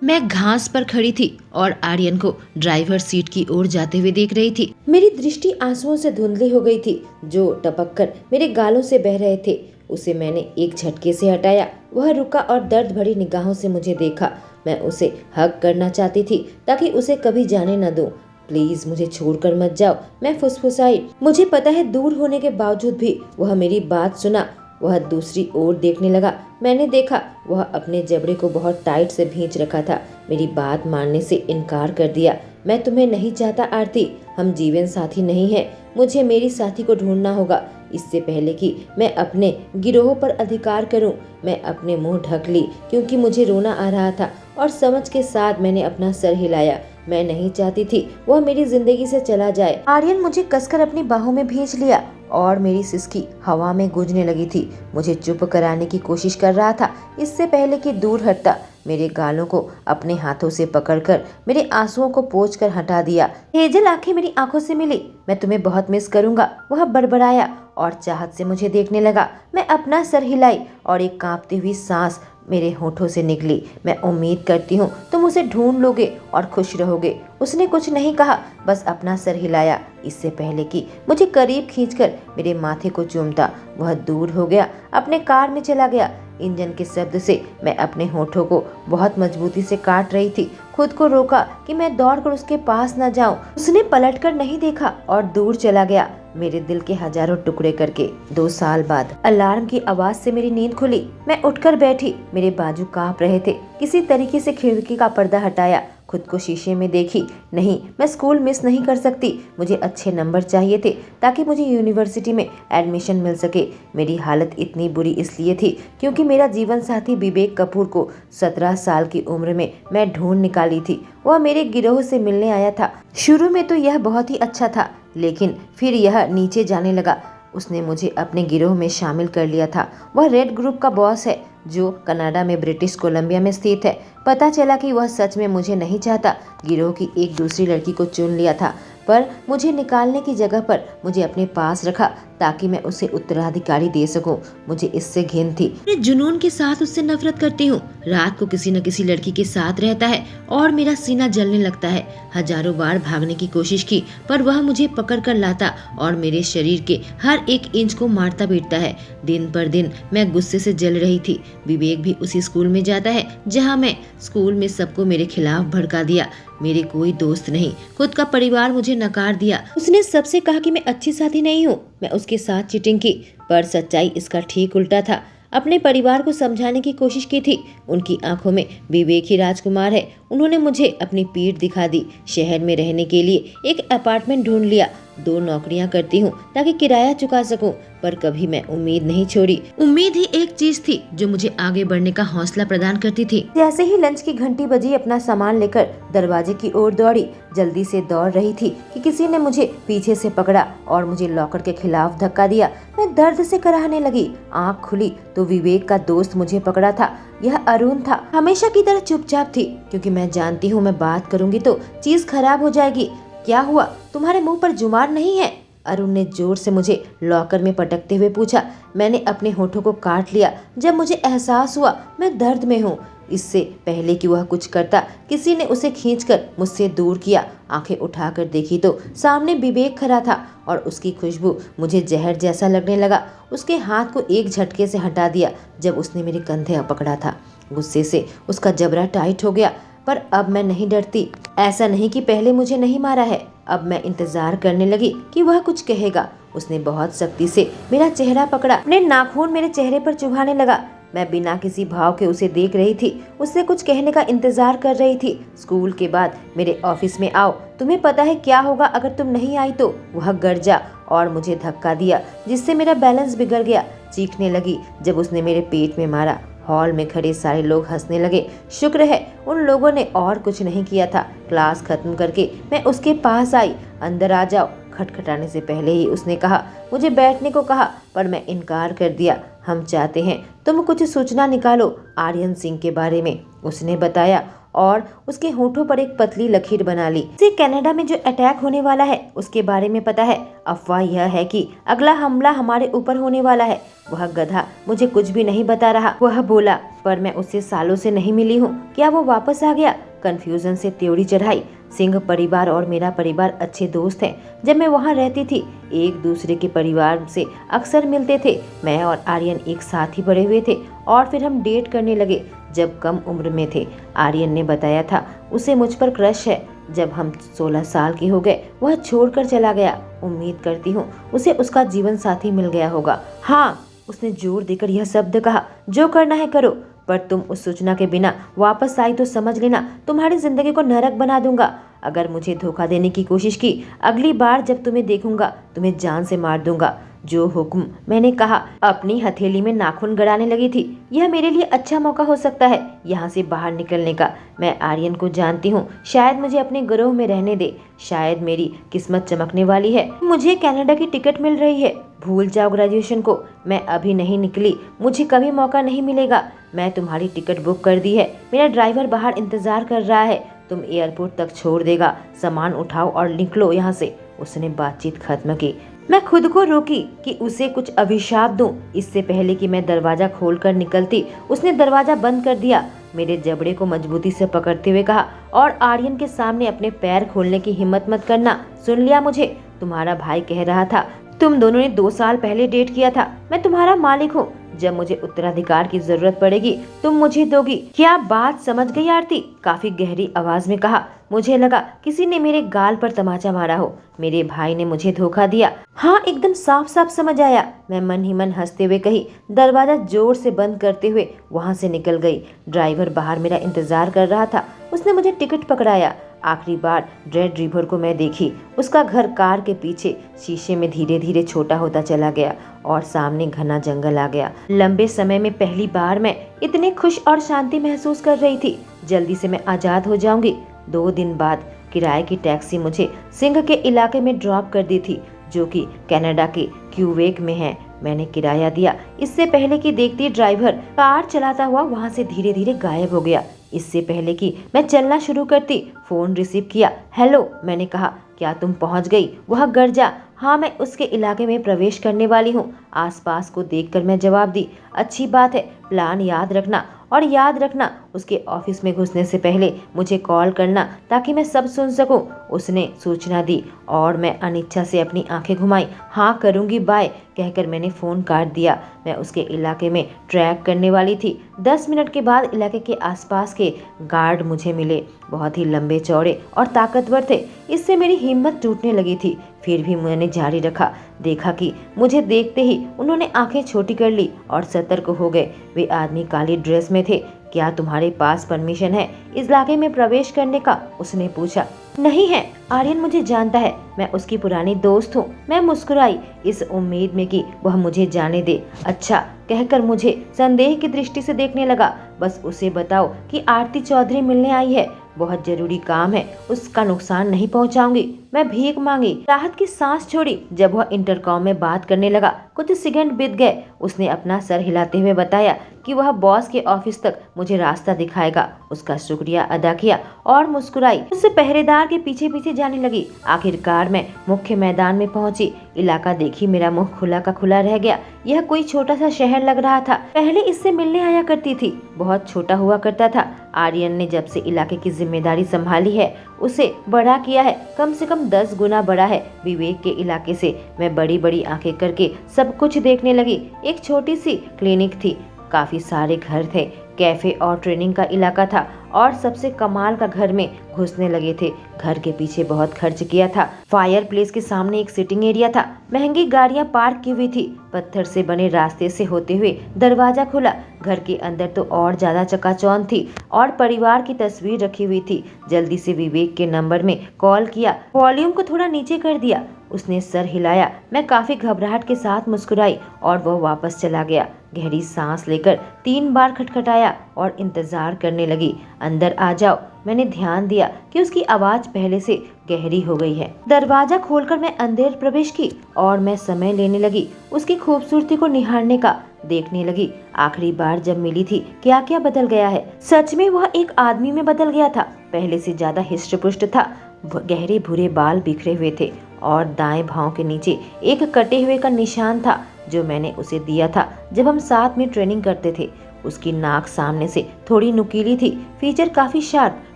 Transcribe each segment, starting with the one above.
मैं घास पर खड़ी थी और आर्यन को ड्राइवर सीट की ओर जाते हुए देख रही थी। मेरी दृष्टि आंसुओं से धुंधली हो गई थी जो टपक कर मेरे गालों से बह रहे थे। उसे मैंने एक झटके से हटाया। वह रुका और दर्द भरी निगाहों से मुझे देखा। मैं उसे हग करना चाहती थी ताकि उसे कभी जाने न दूं। प्लीज मुझे छोड़कर मत जाओ, मैं फुसफुसाई। मुझे पता है दूर होने के बावजूद भी वह मेरी बात सुना। वह दूसरी ओर देखने लगा। मैंने देखा वह अपने जबड़े को बहुत टाइट से भींच रखा था। मेरी बात मानने से इनकार कर दिया। मैं तुम्हें नहीं चाहता आरती, हम जीवन साथी नहीं हैं। मुझे मेरी साथी को ढूंढना होगा इससे पहले कि मैं अपने गिरोह पर अधिकार करूं। मैं अपने मुंह ढक ली क्योंकि मुझे रोना आ रहा था और समझ के साथ मैंने अपना सर हिलाया। मैं नहीं चाहती थी वह मेरी जिंदगी से चला जाए। आर्यन मुझे कसकर अपनी बाहों में भींच लिया और मेरी सिसकी हवा में गूंजने लगी थी। मुझे चुप कराने की कोशिश कर रहा था इससे पहले कि दूर हटता। मेरे गालों को अपने हाथों से पकड़कर मेरे आंसुओं को पोंछकर हटा दिया। हेजल आंखें मेरी आंखों से मिली। मैं तुम्हें बहुत मिस करूंगा, वह बड़बड़ाया और चाहत से मुझे देखने लगा। मैं अपना सर हिलाई और एक कांपती हुई सांस मेरे होठों से निकली। मैं उम्मीद करती हूँ तुम उसे ढूंढ लोगे और खुश रहोगे। उसने कुछ नहीं कहा, बस अपना सर हिलाया इससे पहले कि मुझे करीब खींचकर मेरे माथे को चूमता। वह दूर हो गया, अपने कार में चला गया। इंजन के शब्द से मैं अपने होठों को बहुत मजबूती से काट रही थी। खुद को रोका कि मैं दौड़कर उसके पास न जाऊं। उसने पलटकर नहीं देखा और दूर चला गया, मेरे दिल के हजारों टुकड़े करके। 2 साल बाद अलार्म की आवाज से मेरी नींद खुली। मैं उठकर बैठी, मेरे बाजू कांप रहे थे। किसी तरीके से खिड़की का पर्दा हटाया, खुद को शीशे में देखी। नहीं, मैं स्कूल मिस नहीं कर सकती। मुझे अच्छे नंबर चाहिए थे ताकि मुझे यूनिवर्सिटी में एडमिशन मिल सके। मेरी हालत इतनी बुरी इसलिए थी क्योंकि मेरा जीवन साथी विवेक कपूर को 17 साल की उम्र में मैं ढूंढ निकाली थी। वह मेरे गिरोह से मिलने आया था। शुरू में तो यह बहुत ही अच्छा था, लेकिन फिर यह नीचे जाने लगा। उसने मुझे अपने गिरोह में शामिल कर लिया था। वह रेड ग्रुप का बॉस है जो कनाडा में ब्रिटिश कोलंबिया में स्थित है। पता चला कि वह सच में मुझे नहीं चाहता। गिरोह की एक दूसरी लड़की को चुन लिया था, पर मुझे निकालने की जगह पर मुझे अपने पास रखा ताकि मैं उसे उत्तराधिकारी दे सकूं। मुझे इससे घिन थी। मैं जुनून के साथ उससे नफरत करती हूँ। रात को किसी न किसी लड़की के साथ रहता है और मेरा सीना जलने लगता है। हजारों बार भागने की कोशिश की पर वह मुझे पकड़ कर लाता और मेरे शरीर के हर एक इंच को मारता पीटता है। दिन पर दिन मैं गुस्से से जल रही थी। विवेक भी उसी स्कूल में जाता है जहाँ मैं। स्कूल में सबको मेरे खिलाफ भड़का दिया। मेरे कोई दोस्त नहीं, खुद का परिवार मुझे नकार दिया। उसने सबसे कहा कि मैं अच्छी साथी नहीं हूँ। मैं उसके साथ चीटिंग की, पर सच्चाई इसका ठीक उल्टा था। अपने परिवार को समझाने की कोशिश की थी। उनकी आंखों में विवेक ही राजकुमार है। उन्होंने मुझे अपनी पीठ दिखा दी। शहर में रहने के लिए एक अपार्टमेंट ढूंढ लिया। 2 नौकरियां करती हूँ ताकि किराया चुका सकूं, पर कभी मैं उम्मीद नहीं छोड़ी। उम्मीद ही एक चीज थी जो मुझे आगे बढ़ने का हौसला प्रदान करती थी। जैसे ही लंच की घंटी बजी, अपना सामान लेकर दरवाजे की ओर दौड़ी। जल्दी से दौड़ रही थी कि किसी ने मुझे पीछे से पकड़ा और मुझे लॉकर के खिलाफ धक्का दिया। मैं दर्द से कराहने लगी। आँख खुली तो विवेक का दोस्त मुझे पकड़ा था। यह अरुण था। हमेशा की तरह चुपचाप थी क्योंकि मैं जानती हूँ मैं बात करूंगी तो चीज खराब हो जाएगी। क्या हुआ, तुम्हारे मुंह पर जुमार नहीं है? अरुण ने जोर से मुझे लॉकर में पटकते हुए पूछा। मैंने अपने होठों को काट लिया जब मुझे एहसास हुआ मैं दर्द में हूँ। इससे पहले कि वह कुछ करता, किसी ने उसे खींचकर मुझसे दूर किया। आंखें उठाकर देखी तो सामने विवेक खड़ा था और उसकी खुशबू मुझे जहर जैसा लगने लगा। उसके हाथ को एक झटके से हटा दिया जब उसने मेरे कंधे पकड़ा था। गुस्से से उसका जबड़ा टाइट हो गया, पर अब मैं नहीं डरती। ऐसा नहीं कि पहले मुझे नहीं मारा है। अब मैं इंतजार करने लगी कि वह कुछ कहेगा। उसने बहुत सख्ती से मेरा चेहरा पकड़ा, अपने नाखून मेरे चेहरे पर चुभाने लगा। मैं बिना किसी भाव के उसे देख रही थी। उससे कुछ कहने का इंतजार कर रही थी। स्कूल के बाद मेरे ऑफिस में आओ, तुम्हें पता है क्या होगा अगर तुम नहीं आई तो। वह गरजा और मुझे धक्का दिया जिससे मेरा बैलेंस बिगड़ गया। चीखने लगी जब उसने मेरे पेट में मारा। हॉल में खड़े सारे लोग हंसने लगे। शुक्र है उन लोगों ने और कुछ नहीं किया था। क्लास खत्म करके मैं उसके पास आई। अंदर आ जाओ, खटखटाने से पहले ही उसने कहा। मुझे बैठने को कहा पर मैं इनकार कर दिया। हम चाहते हैं तुम कुछ सूचना निकालो आर्यन सिंह के बारे में, उसने बताया और उसके होठों पर एक पतली लकीर बना ली। उसे कनाडा में जो अटैक होने वाला है उसके बारे में पता है। अफवाह यह है कि अगला हमला हमारे ऊपर होने वाला है। वह गधा मुझे कुछ भी नहीं बता रहा। वह बोला, पर मैं उससे सालों से नहीं मिली हूँ। क्या वो वापस आ गया? कंफ्यूजन से त्योड़ी चढ़ाई। सिंह परिवार और मेरा परिवार अच्छे दोस्त हैं। जब मैं वहाँ रहती थी एक दूसरे के परिवार से अक्सर मिलते थे। मैं और आर्यन एक साथ ही बड़े हुए थे और फिर हम डेट करने लगे जब कम उम्र में थे। आर्यन ने बताया था उसे मुझ पर क्रश है। जब हम 16 साल के हो गए वह छोड़कर चला गया। उम्मीद करती हूँ उसे उसका जीवन साथी मिल गया होगा। हाँ, उसने जोर देकर यह शब्द कहा। जो करना है करो, पर तुम उस सूचना के बिना वापस आई तो समझ लेना तुम्हारी जिंदगी को नरक बना दूंगा। अगर मुझे धोखा देने की कोशिश की, अगली बार जब तुम्हें देखूंगा तुम्हें जान से मार दूंगा। जो हुक्म मैंने कहा। अपनी हथेली में नाखून गड़ाने लगी थी। यह मेरे लिए अच्छा मौका हो सकता है यहाँ से बाहर निकलने का। मैं आर्यन को जानती हूँ। शायद मुझे अपने गिरोह में रहने दे। शायद मेरी किस्मत चमकने वाली है। मुझे कनाडा की टिकट मिल रही है। भूल जाओ ग्रेजुएशन को। मैं अभी नहीं निकली। मुझे कभी मौका नहीं मिलेगा। मैं तुम्हारी टिकट बुक कर दी है। मेरा ड्राइवर बाहर इंतजार कर रहा है। तुम एयरपोर्ट तक छोड़ देगा। सामान उठाओ और निकलो यहाँ से। उसने बातचीत खत्म की। मैं खुद को रोकी कि उसे कुछ अभिशाप दूं। इससे पहले कि मैं दरवाजा खोलकर निकलती उसने दरवाजा बंद कर दिया। मेरे जबड़े को मजबूती से पकड़ते हुए कहा, और आर्यन के सामने अपने पैर खोलने की हिम्मत मत करना। सुन लिया मुझे? तुम्हारा भाई कह रहा था तुम दोनों ने 2 साल पहले डेट किया था। मैं तुम्हारा मालिक हूँ। जब मुझे उत्तराधिकार की जरूरत पड़ेगी तुम मुझे दोगी। क्या बात समझ गई आरती? काफी गहरी आवाज में कहा। मुझे लगा किसी ने मेरे गाल पर तमाचा मारा हो। मेरे भाई ने मुझे धोखा दिया। हाँ, एकदम साफ साफ समझ आया। मैं मन ही मन हंसते हुए कही। दरवाजा जोर से बंद करते हुए वहाँ से निकल गई। ड्राइवर बाहर मेरा इंतजार कर रहा था। उसने मुझे टिकट पकड़ाया। आखिरी बार रेड रिवर को मैं देखी। उसका घर कार के पीछे शीशे में धीरे धीरे छोटा होता चला गया और सामने घना जंगल आ गया। लंबे समय में पहली बार मैं इतनी खुश और शांति महसूस कर रही थी। जल्दी से मैं आजाद हो जाऊंगी। 2 दिन बाद किराए की टैक्सी मुझे सिंह के इलाके में ड्रॉप कर दी थी, जो कि कनाडा के क्यूबेक में है। मैंने किराया दिया। इससे पहले कि देखती ड्राइवर कार चलाता हुआ वहाँ से धीरे धीरे गायब हो गया। इससे पहले कि मैं चलना शुरू करती फोन रिसीव किया। हेलो, मैंने कहा। क्या तुम पहुंच गई? वह गरजा। हाँ, मैं उसके इलाके में प्रवेश करने वाली हूँ। आसपास को देखकर मैं जवाब दी। अच्छी बात है। प्लान याद रखना, और याद रखना उसके ऑफिस में घुसने से पहले मुझे कॉल करना ताकि मैं सब सुन सकूं। उसने सूचना दी और मैं अनिच्छा से अपनी आंखें घुमाई। हाँ करूँगी, बाय कहकर मैंने फ़ोन काट दिया। मैं उसके इलाके में ट्रैक करने वाली थी। 10 मिनट के बाद इलाके के आसपास के गार्ड मुझे मिले। बहुत ही लंबे चौड़े और ताकतवर थे। इससे मेरी हिम्मत टूटने लगी थी। फिर भी मैंने जारी रखा। देखा कि मुझे देखते ही उन्होंने आंखें छोटी कर ली और सतर्क हो गए। वे आदमी काली ड्रेस में थे। क्या तुम्हारे पास परमिशन है इस इलाके में प्रवेश करने का? उसने पूछा। नहीं है। आर्यन मुझे जानता है। मैं उसकी पुरानी दोस्त हूँ। मैं मुस्कुराई इस उम्मीद में कि वह मुझे जाने दे। अच्छा कहकर मुझे संदेह की दृष्टि से देखने लगा। बस उसे बताओ कि आरती चौधरी मिलने आई है। बहुत जरूरी काम है। उसका नुकसान नहीं पहुंचाऊंगी। मैं भीख मांगी। राहत की सांस छोड़ी जब वह इंटरकॉम में बात करने लगा। कुछ सेकंड बीत गए। उसने अपना सर हिलाते हुए बताया कि वह बॉस के ऑफिस तक मुझे रास्ता दिखाएगा। उसका शुक्रिया अदा किया और मुस्कुराई। उससे पहरेदार के पीछे पीछे जाने लगी। आखिरकार मैं मुख्य मैदान में पहुंची। इलाका देखी मेरा मुंह खुला का खुला रह गया। यह कोई छोटा सा शहर लग रहा था। पहले इससे मिलने आया करती थी। बहुत छोटा हुआ करता था। आर्यन ने जब से इलाके की जिम्मेदारी संभाली है उसे बड़ा किया है। कम से कम 10 गुना बड़ा है। विवेक के इलाके से मैं बड़ी बड़ी आंखें करके सब कुछ देखने लगी। एक छोटी सी क्लिनिक थी। काफी सारे घर थे। कैफे और ट्रेनिंग का इलाका था और सबसे कमाल का घर में घुसने लगे थे। घर के पीछे बहुत खर्च किया था। फायर प्लेस के सामने एक सिटिंग एरिया था। महंगी गाड़ियां पार्क की हुई थी। पत्थर से बने रास्ते से होते हुए दरवाजा खुला। घर के अंदर तो और ज्यादा चकाचौंध थी और परिवार की तस्वीर रखी हुई थी। जल्दी से विवेक के नंबर में कॉल किया। वॉल्यूम को थोड़ा नीचे कर दिया। उसने सर हिलाया। मैं काफी घबराहट के साथ मुस्कुराई और वह वापस चला गया। गहरी सांस लेकर 3 बार खटखटाया और इंतजार करने लगी। अंदर आ जाओ। मैंने ध्यान दिया कि उसकी आवाज पहले से गहरी हो गई है। दरवाजा खोलकर मैं अंदर प्रवेश की और मैं समय लेने लगी, उसकी खूबसूरती को निहारने का, देखने लगी आखिरी बार जब मिली थी क्या क्या बदल गया है। सच में वह एक आदमी में बदल गया था, पहले से ज्यादा हिष्ट-पुष्ट था। गहरे भूरे बाल बिखरे हुए थे और दाएं भाव के नीचे एक कटे हुए का निशान था जो मैंने उसे दिया था जब हम साथ में ट्रेनिंग करते थे। उसकी नाक सामने से थोड़ी नुकीली थी, फीचर काफी शार्प,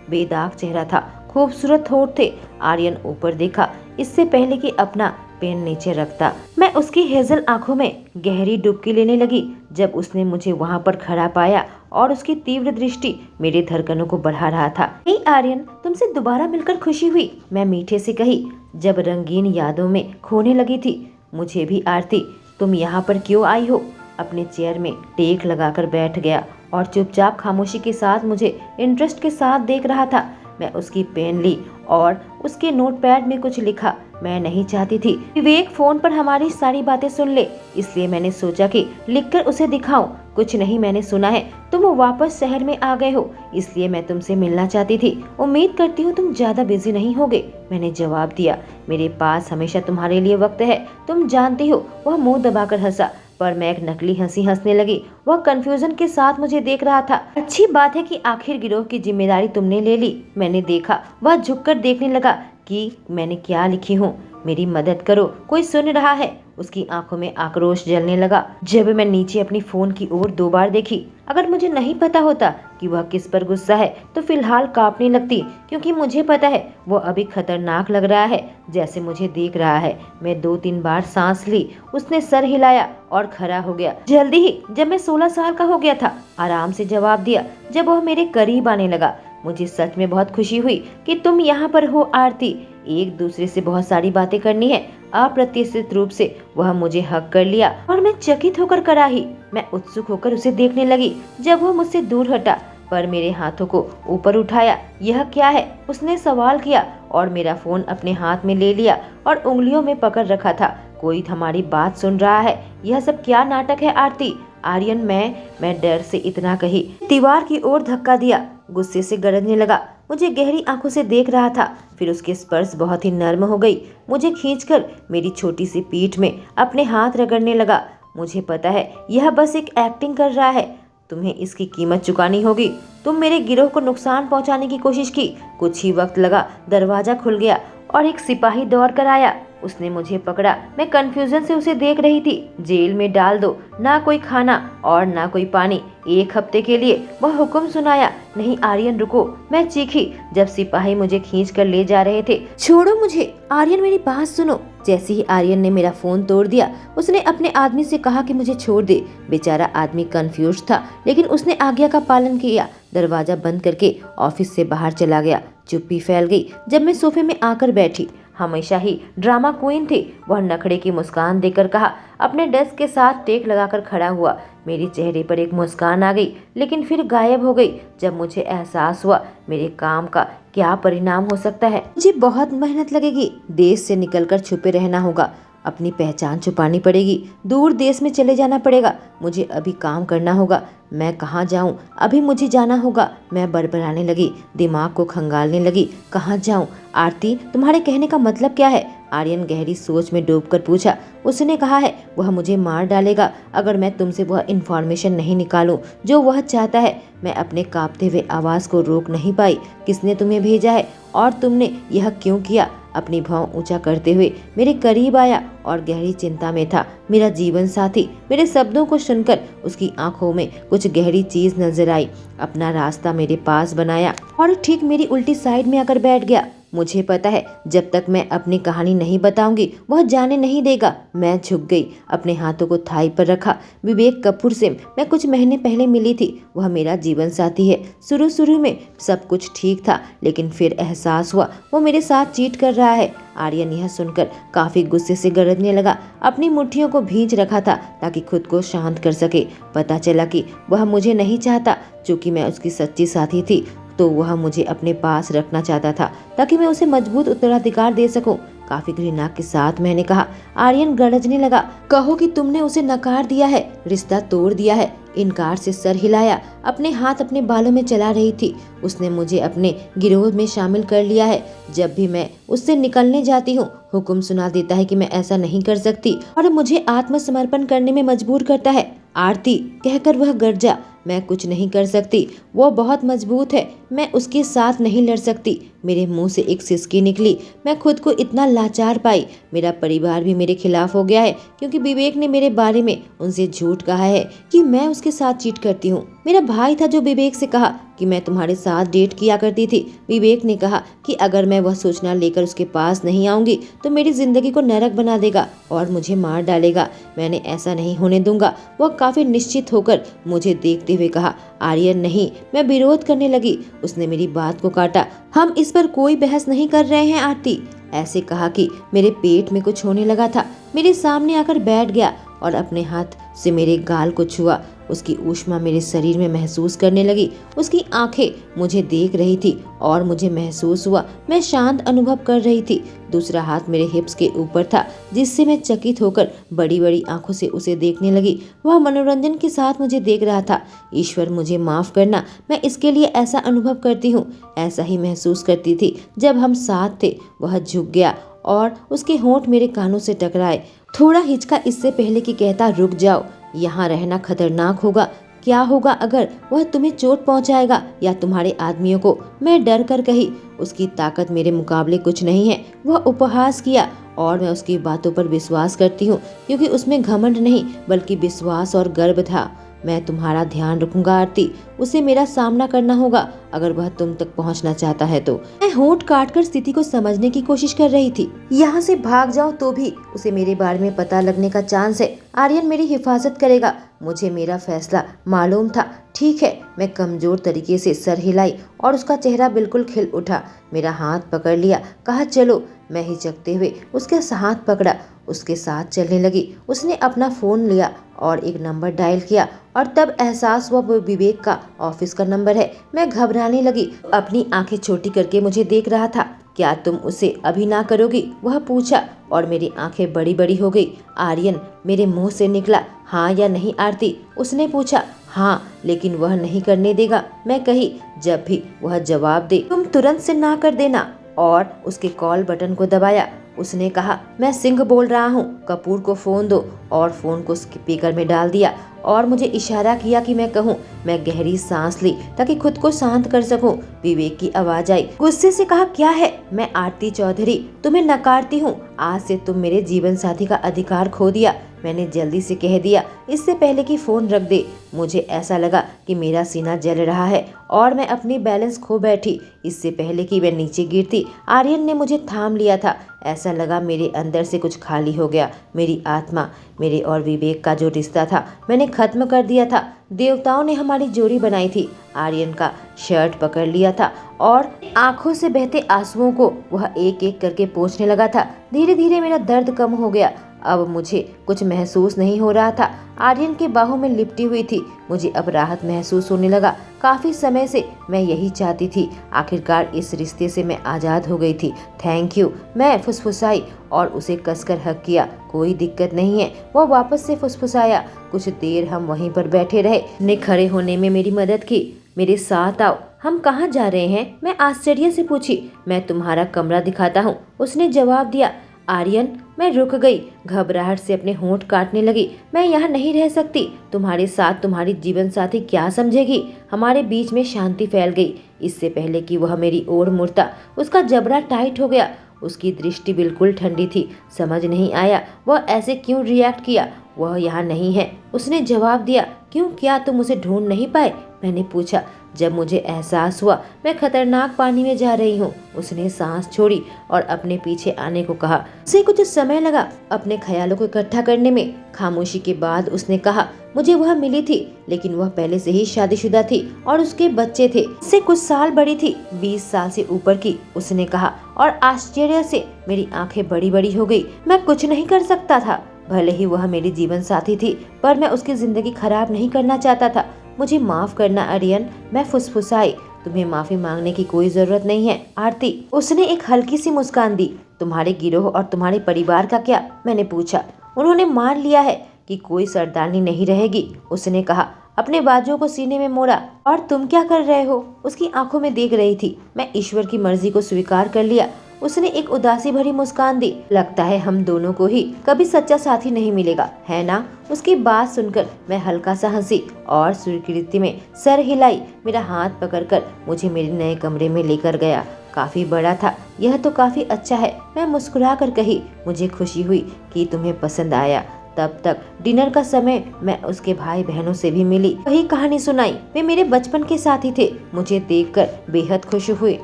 बेदाग चेहरा था, खूबसूरत होठ थे। आर्यन ऊपर देखा इससे पहले कि अपना पेन नीचे रखता। मैं उसकी हेजल आंखों में गहरी डुबकी लेने लगी जब उसने मुझे वहां पर खड़ा पाया और उसकी तीव्र दृष्टि मेरे धड़कनों को बढ़ा रहा था। हे आर्यन, तुमसे दोबारा मिलकर खुशी हुई, मैं मीठे से कही जब रंगीन यादों में खोने लगी थी। मुझे भी आरती, तुम यहाँ पर क्यों आई हो? अपने चेयर में टेक लगाकर बैठ गया और चुपचाप खामोशी के साथ मुझे इंटरेस्ट के साथ देख रहा था। मैं उसकी पेन ली और उसके नोटपैड में कुछ लिखा। मैं नहीं चाहती थी विवेक फोन पर हमारी सारी बातें सुन ले, इसलिए मैंने सोचा कि लिखकर उसे दिखाऊं। कुछ नहीं मैंने सुना है, तुम वापस शहर में आ गए हो, इसलिए मैं तुमसे मिलना चाहती थी। उम्मीद करती हूँ तुम ज्यादा बिजी नहीं होगे, मैंने जवाब दिया। मेरे पास हमेशा तुम्हारे लिए वक्त है, तुम जानती हो। वह मुंह दबाकर हंसा, पर मैं एक नकली हंसी हंसने लगी। वह कंफ्यूजन के साथ मुझे देख रहा था। अच्छी बात है कि आखिर गिरोह की जिम्मेदारी तुमने ले ली, मैंने देखा। वह झुककर देखने लगा कि मैंने क्या लिखी हूँ। मेरी मदद करो, कोई सुन रहा है। उसकी आंखों में आक्रोश जलने लगा जब मैं नीचे अपनी फोन की ओर 2 बार देखी। अगर मुझे नहीं पता होता कि वह किस पर गुस्सा है तो फिलहाल कांपने लगती, क्योंकि मुझे पता है वो अभी खतरनाक लग रहा है जैसे मुझे देख रहा है। मैं 2-3 बार सांस ली। उसने सर हिलाया और खड़ा हो गया। जल्दी ही, जब मैं 16 साल का हो गया था, आराम से जवाब दिया जब वह मेरे करीब आने लगा। मुझे सच में बहुत खुशी हुई कि तुम यहाँ पर हो आरती। एक दूसरे से बहुत सारी बातें करनी है। अप्रत्याशित रूप से वह मुझे हक कर लिया और मैं चकित होकर कराही। मैं उत्सुक होकर उसे देखने लगी जब वह मुझसे दूर हटा, पर मेरे हाथों को ऊपर उठाया। यह क्या है? उसने सवाल किया और मेरा फोन अपने हाथ में ले लिया और उंगलियों में पकड़ रखा था। कोई हमारी बात सुन रहा है। यह सब क्या नाटक है आरती? आर्यन, मैं डर से इतना कही। दीवार की ओर धक्का दिया। गुस्से से गरजने लगा। मुझे गहरी आंखों से देख रहा था। फिर उसके स्पर्श बहुत ही नर्म हो गई। मुझे खींचकर मेरी छोटी सी पीठ में अपने हाथ रगड़ने लगा। मुझे पता है यह बस एक एक्टिंग कर रहा है। तुम्हें इसकी कीमत चुकानी होगी। तुम मेरे गिरोह को नुकसान पहुंचाने की कोशिश की। कुछ ही वक्त लगा, दरवाजा खुल गया और एक सिपाही दौड़ कर आया। उसने मुझे पकड़ा। मैं कंफ्यूजन से उसे देख रही थी। जेल में डाल दो, ना कोई खाना और ना कोई पानी, 1 हफ्ते के लिए, वह हुक्म सुनाया। नहीं आर्यन, रुको, मैं चीखी जब सिपाही मुझे खींच कर ले जा रहे थे। छोड़ो मुझे आर्यन, मेरी बात सुनो। जैसे ही आर्यन ने मेरा फोन तोड़ दिया, उसने अपने आदमी से कहा कि मुझे छोड़ दे। बेचारा आदमी कंफ्यूज था, लेकिन उसने आज्ञा का पालन किया। दरवाजा बंद करके ऑफिस से बाहर चला गया। चुप्पी फैल गई जब मैं सोफे में आकर बैठी। हमेशा ही ड्रामा क्वीन थी। वह नखड़े की मुस्कान देकर कहा। अपने डेस्क के साथ टेक लगाकर खड़ा हुआ। मेरे चेहरे पर एक मुस्कान आ गई, लेकिन फिर गायब हो गई जब मुझे एहसास हुआ मेरे काम का क्या परिणाम हो सकता है। मुझे बहुत मेहनत लगेगी। देश से निकलकर छुपे रहना होगा, अपनी पहचान छुपानी पड़ेगी, दूर देश में चले जाना पड़ेगा। मुझे अभी काम करना होगा। मैं कहाँ जाऊँ? अभी मुझे जाना होगा। मैं बड़बड़ाने लगी, दिमाग को खंगालने लगी। कहाँ जाऊँ? आरती, तुम्हारे कहने का मतलब क्या है? आर्यन गहरी सोच में डूबकर पूछा। उसने कहा है वह मुझे मार डालेगा अगर मैं तुमसे वह इन्फॉर्मेशन नहीं निकालूं जो वह चाहता है। मैं अपने कांपते हुए आवाज को रोक नहीं पाई। किसने तुम्हें भेजा है और तुमने यह क्यों किया? अपनी भौं ऊंचा करते हुए मेरे करीब आया और गहरी चिंता में था मेरा जीवन साथी। मेरे शब्दों को सुनकर उसकी आंखों में कुछ गहरी चीज नजर आई। अपना रास्ता मेरे पास बनाया और ठीक मेरी उल्टी साइड में आकर बैठ गया। मुझे पता है जब तक मैं अपनी कहानी नहीं बताऊंगी वह जाने नहीं देगा। मैं झुक गई, अपने हाथों को थाई पर रखा। विवेक कपूर से मैं कुछ महीने पहले मिली थी। वह मेरा जीवन साथी है। शुरू में सब कुछ ठीक था, लेकिन फिर एहसास हुआ वो मेरे साथ चीट कर रहा है। आर्यन यह सुनकर काफी गुस्से से गरजने लगा। अपनी मुट्ठियों को भींच रखा था ताकि खुद को शांत कर सके। पता चला कि वह मुझे नहीं चाहता। चूंकि मैं उसकी सच्ची साथी थी तो वह मुझे अपने पास रखना चाहता था ताकि मैं उसे मजबूत उत्तराधिकार दे सकूं। काफी घृणा के साथ मैंने कहा। आर्यन गरजने लगा। कहो कि तुमने उसे नकार दिया है, रिश्ता तोड़ दिया है। इनकार से सर हिलाया। अपने हाथ अपने बालों में चला रही थी। उसने मुझे अपने गिरोह में शामिल कर लिया है। जब भी मैं उससे निकलने जाती हूँ, हुक्म सुना देता है कि मैं ऐसा नहीं कर सकती और मुझे आत्मसमर्पण करने में मजबूर करता है। आरती कहकर वह गरजा। मैं कुछ नहीं कर सकती, वो बहुत मजबूत है। मैं उसके साथ नहीं लड़ सकती। मेरे मुंह से एक सिसकी निकली। मैं खुद को इतना लाचार पाई। मेरा परिवार भी मेरे खिलाफ हो गया है क्योंकि विवेक ने मेरे बारे में उनसे झूठ कहा है कि मैं उसके साथ चीट करती हूँ। मेरा भाई था जो विवेक से कहा कि मैं तुम्हारे साथ डेट किया करती थी। विवेक ने कहा कि अगर मैं वह सूचना लेकर उसके पास नहीं आऊंगी तो मेरी जिंदगी को नरक बना देगा और मुझे मार डालेगा। मैंने ऐसा नहीं होने दूंगा। वह काफी निश्चित होकर मुझे देखते हुए कहा। आर्यन नहीं, मैं विरोध करने लगी। उसने मेरी बात को काटा। हम इस पर कोई बहस नहीं कर रहे हैं आरती। ऐसे कहा कि मेरे पेट में कुछ होने लगा था। मेरे सामने आकर बैठ गया और अपने हाथ से मेरे गाल को छुआ। उसकी ऊष्मा मेरे शरीर में महसूस करने लगी। उसकी आंखें मुझे देख रही थी और मुझे महसूस हुआ मैं शांत अनुभव कर रही थी। दूसरा हाथ मेरे हिप्स के ऊपर था जिससे मैं चकित होकर बड़ी बड़ी आंखों से उसे देखने लगी। वह मनोरंजन के साथ मुझे देख रहा था। ईश्वर मुझे माफ करना, मैं इसके लिए ऐसा अनुभव करती हूँ। ऐसा ही महसूस करती थी जब हम साथ थे। वह झुक गया और उसके होंठ मेरे कानों से टकराए। थोड़ा हिचका इससे पहले कि कहता रुक जाओ, यहाँ रहना खतरनाक होगा। क्या होगा अगर वह तुम्हें चोट पहुंचाएगा या तुम्हारे आदमियों को? मैं डर कर कही। उसकी ताकत मेरे मुकाबले कुछ नहीं है। वह उपहास किया और मैं उसकी बातों पर विश्वास करती हूँ क्योंकि उसमें घमंड नहीं बल्कि विश्वास और गर्व था। मैं तुम्हारा ध्यान रखूंगा आरती। उसे मेरा सामना करना होगा अगर वह तुम तक पहुंचना चाहता है तो। मैं होंठ काटकर स्थिति को समझने की कोशिश कर रही थी। यहाँ से भाग जाऊं तो भी उसे मेरे बारे में पता लगने का चांस है। आर्यन मेरी हिफाजत करेगा। मुझे मेरा फैसला मालूम था। ठीक है, मैं कमजोर तरीके से सर हिलाई और उसका चेहरा बिल्कुल खिल उठा। मेरा हाथ पकड़ लिया, कहा चलो। मैं हिचकते हुए उसके हाथ पकड़ा, उसके साथ चलने लगी। उसने अपना फोन लिया और एक नंबर डायल किया और तब एहसास हुआ वो विवेक का ऑफिस का नंबर है। मैं घबराने लगी। अपनी आंखें छोटी करके मुझे देख रहा था। क्या तुम उसे अभी ना करोगी? वह पूछा और मेरी आंखें बड़ी बड़ी हो गई। आर्यन मेरे मुंह से निकला। हाँ या नहीं आरती? उसने पूछा। हाँ, लेकिन वह नहीं करने देगा, मैं कही। जब भी वह जवाब दे तुम तुरंत से ना कर देना। और उसके कॉल बटन को दबाया। उसने कहा मैं सिंह बोल रहा हूँ, कपूर को फोन दो। और फोन को स्पीकर में डाल दिया और मुझे इशारा किया कि मैं कहूँ। मैं गहरी सांस ली ताकि खुद को शांत कर सकूं। विवेक की आवाज आई। गुस्से से कहा क्या है? मैं आरती चौधरी तुम्हें नकारती हूँ। आज से तुम मेरे जीवन साथी का अधिकार खो दिया। मैंने जल्दी से कह दिया इससे पहले कि फोन रख दे। मुझे ऐसा लगा कि मेरा सीना जल रहा है और मैं अपनी बैलेंस खो बैठी। इससे पहले कि मैं नीचे गिरती आर्यन ने मुझे थाम लिया था। ऐसा लगा मेरे अंदर से कुछ खाली हो गया। मेरी आत्मा, मेरे और विवेक का जो रिश्ता था मैंने खत्म कर दिया था। देवताओं ने हमारी जोड़ी बनाई थी। आर्यन का शर्ट पकड़ लिया था और आंखों से बहते आंसुओं को वह एक एक करके पोंछने लगा था। धीरे धीरे मेरा दर्द कम हो गया। अब मुझे कुछ महसूस नहीं हो रहा था। आर्यन के बाहों में लिपटी हुई थी। मुझे अब राहत महसूस होने लगा। काफी समय से मैं यही चाहती थी। आखिरकार इस रिश्ते से मैं आजाद हो गई थी। थैंक यू, मैं फुसफुसाई और उसे कसकर हक किया। कोई दिक्कत नहीं है, वह वापस से फुसफुसाया। कुछ देर हम वहीं पर बैठे रहे। ने खड़े होने में मेरी मदद की। मेरे साथ आओ। हम कहाँ जा रहे हैं? मैं आश्चर्य से पूछी। मैं तुम्हारा कमरा दिखाता हूँ, उसने जवाब दिया। आर्यन, मैं रुक गई। घबराहट से अपने होंठ काटने लगी। मैं यहाँ नहीं रह सकती। तुम्हारे साथ तुम्हारी जीवन साथी क्या समझेगी? हमारे बीच में शांति फैल गई। इससे पहले कि वह मेरी ओर मुड़ता उसका जबड़ा टाइट हो गया। उसकी दृष्टि बिल्कुल ठंडी थी। समझ नहीं आया वह ऐसे क्यों रिएक्ट किया। वह यहाँ नहीं है, उसने जवाब दिया। क्यों, क्या तुम उसे ढूंढ नहीं पाए? मैंने पूछा। जब मुझे एहसास हुआ मैं खतरनाक पानी में जा रही हूँ। उसने सांस छोड़ी और अपने पीछे आने को कहा। उसे कुछ समय लगा अपने ख्यालों को इकट्ठा करने में। खामोशी के बाद उसने कहा, मुझे वह मिली थी लेकिन वह पहले से ही शादीशुदा थी और उसके बच्चे थे। उससे कुछ साल बड़ी थी, 20 साल से ऊपर की, उसने कहा। और आश्चर्य से मेरी आंखें बड़ी बड़ी हो गई। मैं कुछ नहीं कर सकता था। भले ही वह मेरी जीवन साथी थी पर मैं उसकी जिंदगी खराब नहीं करना चाहता था। मुझे माफ करना आर्यन, मैं फुसफुसाई। तुम्हें माफी मांगने की कोई जरूरत नहीं है आरती। उसने एक हल्की सी मुस्कान दी। तुम्हारे गिरोह और तुम्हारे परिवार का क्या? मैंने पूछा। उन्होंने मान लिया है कि कोई सरदारनी नहीं रहेगी, उसने कहा। अपने बाजुओं को सीने में मोड़ा। और तुम क्या कर रहे हो? उसकी आंखों में देख रही थी। मैं ईश्वर की मर्जी को स्वीकार कर लिया। उसने एक उदासी भरी मुस्कान दी। लगता है हम दोनों को ही कभी सच्चा साथी नहीं मिलेगा, है ना? उसकी बात सुनकर मैं हल्का सा हंसी और स्वीकृति में सर हिलाई। मेरा हाथ पकड़कर मुझे मेरे नए कमरे में लेकर गया। काफी बड़ा था। यह तो काफी अच्छा है, मैं मुस्कुरा कर कही। मुझे खुशी हुई कि तुम्हें पसंद आया। तब तक डिनर का समय मैं उसके भाई बहनों से भी मिली। वही कहानी सुनाई। वे मेरे बचपन के साथी थे। मुझे देखकर बेहद खुश हुए।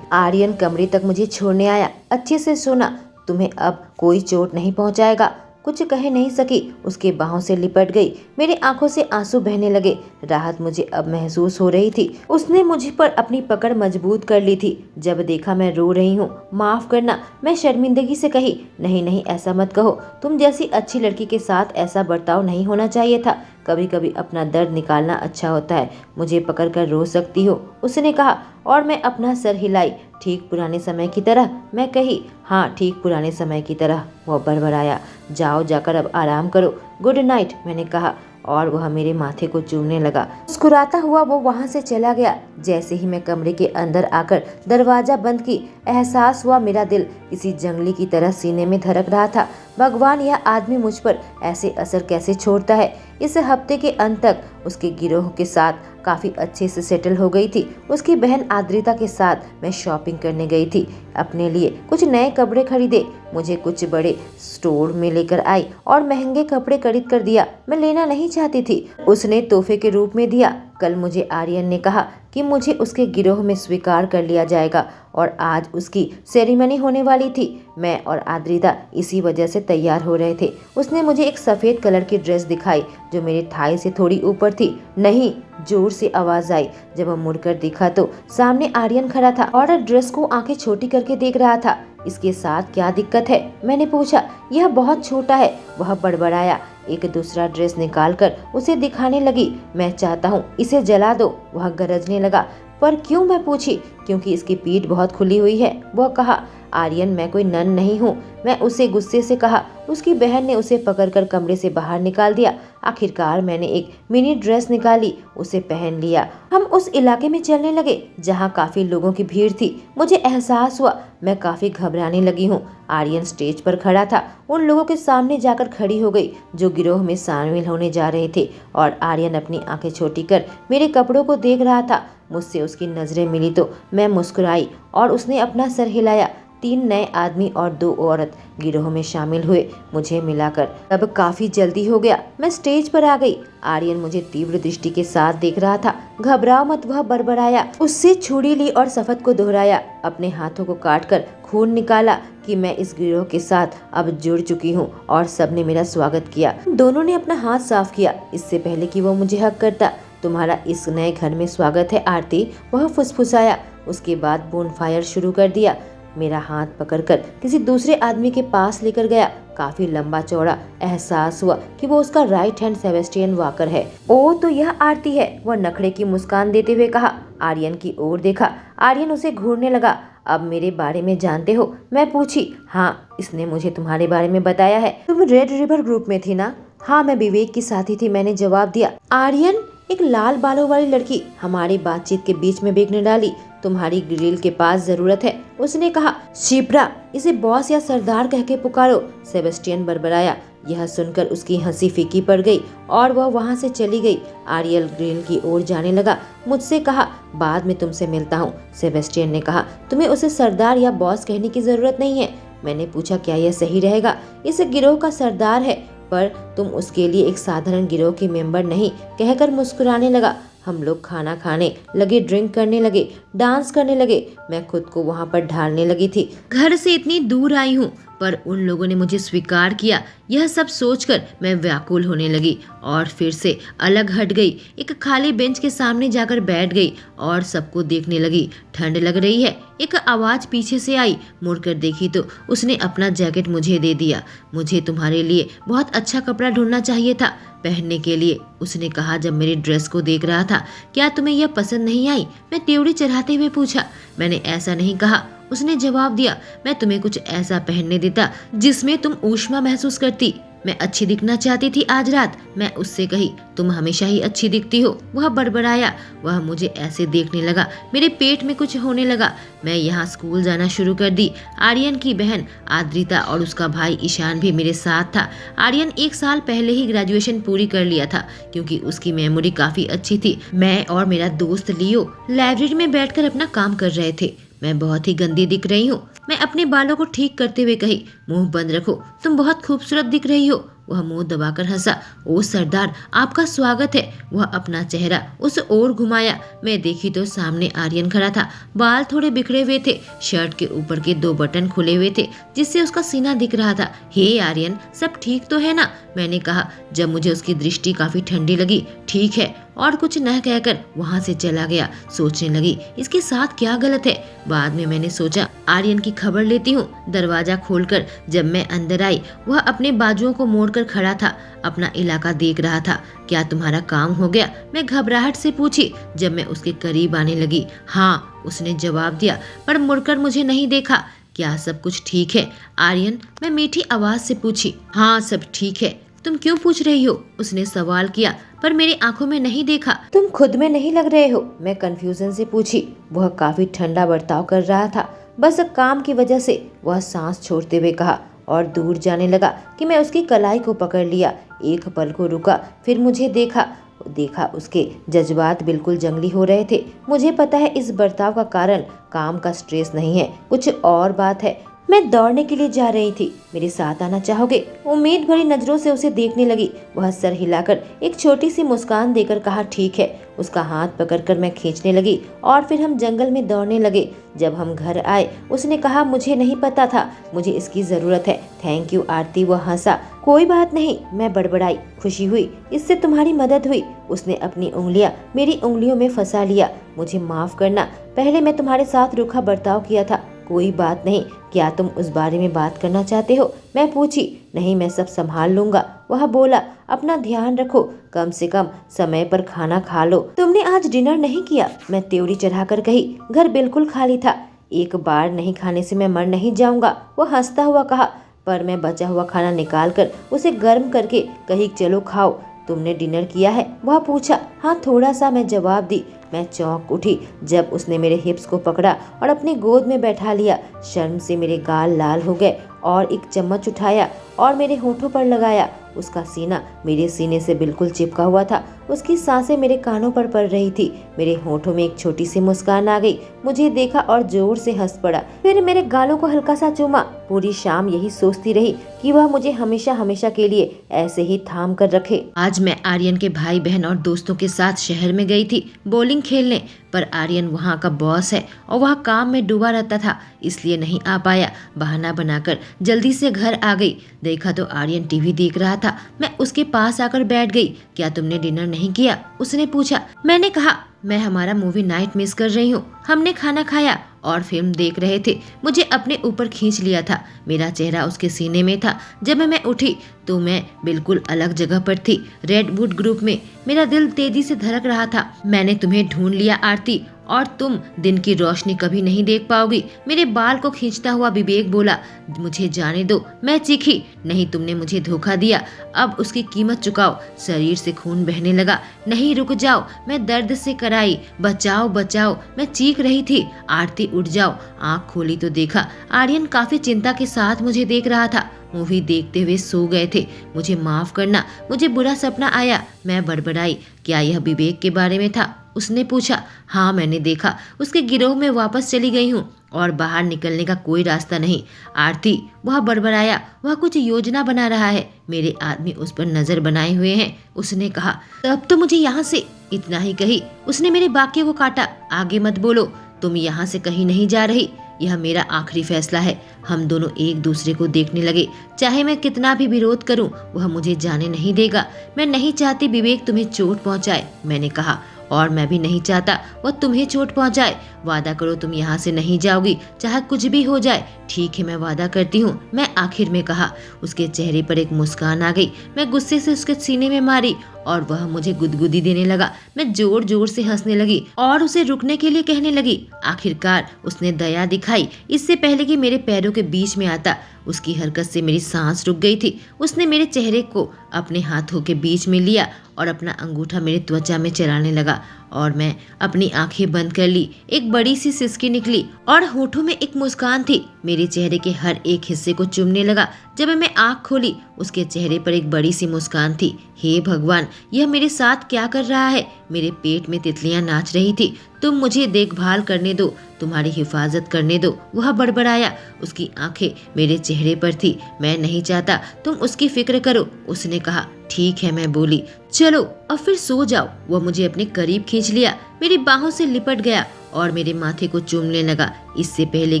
आर्यन कमरे तक मुझे छोड़ने आया। अच्छे से सोना, तुम्हें अब कोई चोट नहीं पहुंचाएगा। कुछ कह नहीं सकी, उसके बाहों से लिपट गई। मेरी आंखों से आंसू बहने लगे। राहत मुझे अब महसूस हो रही थी। उसने मुझ पर अपनी पकड़ मजबूत कर ली थी। जब देखा मैं रो रही हूँ, माफ करना, मैं शर्मिंदगी से कही। नहीं नहीं, ऐसा मत कहो। तुम जैसी अच्छी लड़की के साथ ऐसा बर्ताव नहीं होना चाहिए था। कभी कभी अपना दर्द निकालना अच्छा होता है। मुझे पकड़कर रो सकती हो, उसने कहा। और मैं अपना सर हिलाई। ठीक पुराने समय की तरह, मैं कही। हाँ, ठीक पुराने समय की तरह, वह बड़बड़ाया। जाओ, जाकर अब आराम करो। गुड नाइट, मैंने कहा। और वह मेरे माथे को चूमने लगा। मुस्कुराता हुआ वो वहाँ से चला गया। जैसे ही मैं कमरे के अंदर आकर दरवाजा बंद की, एहसास हुआ मेरा दिल किसी जंगली की तरह सीने में धड़क रहा था। भगवान, यह आदमी मुझ पर ऐसे असर कैसे छोड़ता है? इस हफ्ते के अंत तक उसके गिरोह के साथ काफी अच्छे से सेटल हो गई थी। उसकी बहन आद्रिता के साथ मैं शॉपिंग करने गई थी। अपने लिए कुछ नए कपड़े खरीदे। मुझे कुछ बड़े स्टोर में लेकर आई और महंगे कपड़े खरीद कर दिया। मैं लेना नहीं चाहती थी, उसने तोहफे के रूप में दिया। कल मुझे आर्यन ने कहा कि मुझे उसके गिरोह में स्वीकार कर लिया जाएगा और आज उसकी सेरेमनी होने वाली थी। मैं और आद्रिता इसी वजह से तैयार हो रहे थे। उसने मुझे एक सफेद कलर की ड्रेस दिखाई जो मेरे थाई से थोड़ी ऊपर थी। नहीं, जोर से आवाज आई। जब हम मुड़कर देखा तो सामने आर्यन खड़ा था और ड्रेस को आंखें छोटी करके देख रहा था। इसके साथ क्या दिक्कत है? मैंने पूछा। यह बहुत छोटा है, वह बड़बड़ाया। एक दूसरा ड्रेस निकालकर उसे दिखाने लगी। मैं चाहता हूँ इसे जला दो, वह गरजने लगा। पर क्यों? मैं पूछी। क्योंकि इसकी पीठ बहुत खुली हुई है, वह कहा। आर्यन, मैं कोई नन नहीं हूँ, मैं उसे गुस्से से कहा। उसकी बहन ने उसे पकड़कर कमरे से बाहर निकाल दिया। आखिरकार मैंने एक मिनी ड्रेस निकाली, उसे पहन लिया। हम उस इलाके में चलने लगे जहाँ काफी लोगों की भीड़ थी। मुझे एहसास हुआ मैं काफी घबराने लगी हूँ। आर्यन स्टेज पर खड़ा था। उन लोगों के सामने जाकर खड़ी हो गई जो गिरोह में शामिल होने जा रहे थे। और आर्यन अपनी आंखें छोटी कर मेरे कपड़ों को देख रहा था। मुझसे उसकी नजरें मिली तो मैं मुस्कुराई और उसने अपना सर हिलाया। 3 नए आदमी और 2 औरत गिरोह में शामिल हुए, मुझे मिलाकर। अब काफी जल्दी हो गया। मैं स्टेज पर आ गई। आर्यन मुझे तीव्र दृष्टि के साथ देख रहा था। घबराओ मत, वह बड़बड़ाया। उससे छुरी ली और शपथ को दोहराया। अपने हाथों को काटकर खून निकाला कि मैं इस गिरोह के साथ अब जुड़ चुकी हूँ और सबने मेरा स्वागत किया। दोनों ने अपना हाथ साफ किया इससे पहले कि वो मुझे हक करता। तुम्हारा इस नए घर में स्वागत है आरती, वह फुसफुसाया। उसके बाद बोनफायर शुरू कर दिया। मेरा हाथ पकड़कर किसी दूसरे आदमी के पास लेकर गया। काफी लंबा चौड़ा। एहसास हुआ कि वो उसका राइट हैंड सेबेस्टियन वॉकर है। ओ, तो यह आरती है, वह नखरे की मुस्कान देते हुए कहा। आर्यन की ओर देखा। आर्यन उसे घूरने लगा। अब मेरे बारे में जानते हो? मैं पूछी। हाँ, इसने मुझे तुम्हारे बारे में बताया है। तुम रेड रिवर ग्रुप में थी ना? हाँ, मैं विवेक की साथी थी, मैंने जवाब दिया। आर्यन, एक लाल बालों वाली लड़की हमारी बातचीत के बीच में विघ्न डाली। तुम्हारी ग्रिल के पास जरूरत है, उसने कहा। शिप्रा, इसे बॉस या सरदार कह के पुकारो, सेबेस्टियन बड़बड़ाया। यह सुनकर उसकी हंसी फीकी पड़ गई और वह वहां से चली गई। आर्यल ग्रिल की ओर जाने लगा। मुझसे कहा, बाद में तुमसे मिलता हूँ। सेबेस्टियन ने कहा, तुम्हें उसे सरदार या बॉस कहने की जरूरत नहीं है। मैंने पूछा, क्या यह सही रहेगा? इस गिरोह का सरदार है, पर तुम उसके लिए एक साधारण गिरोह की मेंबर नहीं, कहकर मुस्कुराने लगा। हम लोग खाना खाने लगे, ड्रिंक करने लगे, डांस करने लगे। मैं खुद को वहाँ पर ढालने लगी थी। घर से इतनी दूर आई हूँ, पर उन लोगों ने मुझे स्वीकार किया। यह सब सोचकर मैं व्याकुल होने लगी और फिर से अलग हट गई। एक खाली बेंच के सामने जाकर बैठ गई और सबको देखने लगी। ठंड लग रही है, एक आवाज पीछे से आई। मुड़कर देखी तो उसने अपना जैकेट मुझे दे दिया। मुझे तुम्हारे लिए बहुत अच्छा कपड़ा ढूंढना चाहिए था पहनने के लिए, उसने कहा जब मेरी ड्रेस को देख रहा था। क्या तुम्हें यह पसंद नहीं आई? मैं त्योड़ी चढ़ाते हुए पूछा। मैंने ऐसा नहीं कहा, उसने जवाब दिया। मैं तुम्हें कुछ ऐसा पहनने देता जिसमें तुम ऊष्मा महसूस करती। मैं अच्छी दिखना चाहती थी आज रात। मैं उससे कही तुम हमेशा ही अच्छी दिखती हो। वह बड़बड़ाया। वह मुझे ऐसे देखने लगा, मेरे पेट में कुछ होने लगा। मैं यहाँ स्कूल जाना शुरू कर दी। आर्यन की बहन आद्रिता और उसका भाई ईशान भी मेरे साथ था। आर्यन 1 साल पहले ही ग्रेजुएशन पूरी कर लिया था क्योंकि उसकी मेमोरी काफी अच्छी थी। मैं और मेरा दोस्त लियो लाइब्रेरी में बैठकर अपना काम कर रहे थे। मैं बहुत ही गंदी दिख रही हूँ, मैं अपने बालों को ठीक करते हुए कही। मुंह बंद रखो, तुम बहुत खूबसूरत दिख रही हो। वह मुंह दबाकर हंसा। ओ सरदार, आपका स्वागत है। वह अपना चेहरा उस ओर घुमाया। मैं देखी तो सामने आर्यन खड़ा था। बाल थोड़े बिखरे हुए थे, शर्ट के ऊपर के 2 बटन खुले हुए थे जिससे उसका सीना दिख रहा था। हे आर्यन, सब ठीक तो है ना? मैंने कहा जब मुझे उसकी दृष्टि काफी ठंडी लगी। ठीक है, और कुछ न कहकर वहां से चला गया। सोचने लगी इसके साथ क्या गलत है। बाद में मैंने सोचा आर्यन की खबर लेती हूँ। दरवाजा खोलकर जब मैं अंदर आई, वह अपने बाजुओं को मोड़कर खड़ा था, अपना इलाका देख रहा था। क्या तुम्हारा काम हो गया? मैं घबराहट से पूछी जब मैं उसके करीब आने लगी। हाँ, उसने जवाब दिया, पर मुड़कर मुझे नहीं देखा। क्या सब कुछ ठीक है आर्यन? मैं मीठी आवाज से पूछी। हाँ, सब ठीक है। तुम क्यों पूछ रही हो? उसने सवाल किया, पर मेरी आंखों में नहीं देखा। तुम खुद में नहीं लग रहे हो? मैं कंफ्यूजन से पूछी। वह काफी ठंडा बर्ताव कर रहा था, बस काम की वजह से। वह सांस छोड़ते हुए कहा और दूर जाने लगा कि मैं उसकी कलाई को पकड़ लिया। एक पल को रुका, फिर मुझे देखा उसके जज्बात बिल्कुल जंगली हो रहे थे। मुझे पता है इस बर्ताव का कारण काम का स्ट्रेस नहीं है, कुछ और बात है। मैं दौड़ने के लिए जा रही थी, मेरे साथ आना चाहोगे? उम्मीद भरी नजरों से उसे देखने लगी। वह सर हिलाकर एक छोटी सी मुस्कान देकर कहा ठीक है। उसका हाथ पकड़कर मैं खींचने लगी और फिर हम जंगल में दौड़ने लगे। जब हम घर आए उसने कहा मुझे नहीं पता था, मुझे इसकी जरूरत है। थैंक यू आरती। वह हंसा। कोई बात नहीं, मैं बड़बड़ाई। खुशी हुई, इससे तुम्हारी मदद हुई। उसने अपनी उंगलियां मेरी उंगलियों में फंसा लिया। मुझे माफ करना, पहले मैं तुम्हारे साथ रूखा बर्ताव किया था। कोई बात नहीं, क्या तुम उस बारे में बात करना चाहते हो? मैं पूछी। नहीं, मैं सब संभाल लूंगा। वह बोला अपना ध्यान रखो, कम से कम समय पर खाना खा लो। तुमने आज डिनर नहीं किया? मैं त्योरी चढ़ाकर कही। घर बिल्कुल खाली था। एक बार नहीं खाने से मैं मर नहीं जाऊंगा, वह हंसता हुआ कहा। पर मैं बचा हुआ खाना निकाल कर उसे गर्म करके कही चलो खाओ। तुमने डिनर किया है? वह पूछा। हाँ, थोड़ा सा, मैं जवाब दी। मैं चौंक उठी जब उसने मेरे हिप्स को पकड़ा और अपनी गोद में बैठा लिया। शर्म से मेरे गाल लाल हो गए और एक चम्मच उठाया और मेरे होठों पर लगाया। उसका सीना मेरे सीने से बिल्कुल चिपका हुआ था। उसकी सांसें मेरे कानों पर पड़ रही थी। मेरे होठों में एक छोटी सी मुस्कान आ गई। मुझे देखा और जोर से हंस पड़ा। फिर मेरे गालों को हल्का सा चूमा। पूरी शाम यही सोचती रही कि वह मुझे हमेशा हमेशा के लिए ऐसे ही थाम कर रखे। आज मैं आर्यन के भाई बहन और दोस्तों के साथ शहर में गई थी बॉलिंग खेलने, पर आर्यन वहाँ का बॉस है और वह काम में डूबा रहता था, इसलिए नहीं आ पाया। बहाना बनाकर जल्दी से घर आ गई। देखा तो आर्यन टीवी देख रहा था। मैं उसके पास आकर बैठ गई। क्या तुमने डिनर नहीं किया? उसने पूछा। मैंने कहा मैं हमारा मूवी नाइट मिस कर रही हूँ। हमने खाना खाया और फिल्म देख रहे थे। मुझे अपने ऊपर खींच लिया था। मेरा चेहरा उसके सीने में था। जब मैं उठी तो मैं बिल्कुल अलग जगह पर थी, रेडवुड ग्रुप में। मेरा दिल तेजी से धड़क रहा था। मैंने तुम्हें ढूंढ लिया आरती, और तुम दिन की रोशनी कभी नहीं देख पाओगी। मेरे बाल को खींचता हुआ विवेक बोला। मुझे जाने दो। मैं चीखी। नहीं, तुमने मुझे धोखा दिया, अब उसकी कीमत चुकाओ। शरीर से खून बहने लगा। नहीं, रुक जाओ। मैं दर्द से कराई। बचाओ बचाओ, मैं चीख रही थी। आरती उठ जाओ। आंख खोली तो देखा आर्यन काफी चिंता के साथ मुझे देख रहा था। मूवी देखते हुए सो गए थे। मुझे माफ करना, मुझे बुरा सपना आया। मैं बड़बड़ाई। क्या यह विवेक के बारे में था? उसने पूछा। हाँ, मैंने देखा। उसके गिरोह में वापस चली गई हूँ और बाहर निकलने का कोई रास्ता नहीं। आरती, वह बड़बड़ाया। वह कुछ योजना बना रहा है। मेरे आदमी उस पर नजर बनाए हुए हैं। उसने कहा। तब तो मुझे यहाँ से। इतना ही कही उसने मेरे वाक्य को काटा। आगे मत बोलो, तुम यहाँ से कहीं नहीं जा रही। यह मेरा आखिरी फैसला है। हम दोनों एक दूसरे को देखने लगे। चाहे मैं कितना भी विरोध करूं, वह मुझे जाने नहीं देगा। मैं नहीं चाहती विवेक तुम्हें चोट पहुंचाए, मैंने कहा, और मैं भी नहीं चाहता वह तुम्हें चोट पहुंचाए। वादा करो तुम यहाँ से नहीं जाओगी, चाहे कुछ भी हो जाए। ठीक है, मैं वादा करती हूँ, मैं आखिर में कहा। उसके चेहरे पर एक मुस्कान आ गई। मैं गुस्से से उसके सीने में मारी और वह मुझे गुदगुदी देने लगा। मैं जोर जोर से हंसने लगी और उसे रुकने के लिए कहने लगी। आखिरकार उसने दया दिखाई। इससे पहले कि मेरे पैरों के बीच में आता, उसकी हरकत से मेरी सांस रुक गई थी। उसने मेरे चेहरे को अपने हाथों के बीच में लिया और अपना अंगूठा मेरी त्वचा में चलाने लगा और मैं अपनी आंखें बंद कर ली। एक बड़ी सी सिसकी निकली और होठों में एक मुस्कान थी। मेरे चेहरे के हर एक हिस्से को चूमने लगा। जब मैं आंख खोली, उसके चेहरे पर एक बड़ी सी मुस्कान थी। हे भगवान, यह मेरे साथ क्या कर रहा है? मेरे पेट में तितलियां नाच रही थी। तुम मुझे देखभाल करने दो, तुम्हारी हिफाजत करने दो, वह बड़बड़ाया। उसकी आंखें मेरे चेहरे पर थी। मैं नहीं चाहता तुम उसकी फिक्र करो, उसने कहा। ठीक है, मैं बोली। चलो अब फिर सो जाओ। वह मुझे अपने करीब खींच लिया, मेरी बाहों से लिपट गया और मेरे माथे को चूमने लगा। इससे पहले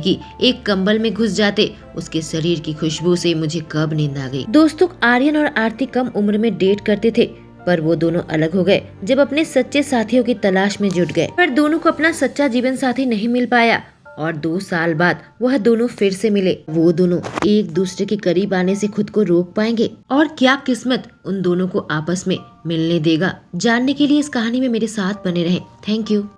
कि एक कंबल में घुस जाते, उसके शरीर की खुशबू से मुझे कब नींद आ गई। दोस्तों, आर्यन और आरती कम उम्र में डेट करते थे, पर वो दोनों अलग हो गए जब अपने सच्चे साथियों की तलाश में जुट गए। पर दोनों को अपना सच्चा जीवन साथी नहीं मिल पाया और 2 साल बाद वह दोनों फिर से मिले। वो दोनों एक दूसरे के करीब आने से खुद को रोक पाएंगे और क्या किस्मत उन दोनों को आपस में मिलने देगा? जानने के लिए इस कहानी में मेरे साथ बने रहें। Thank you.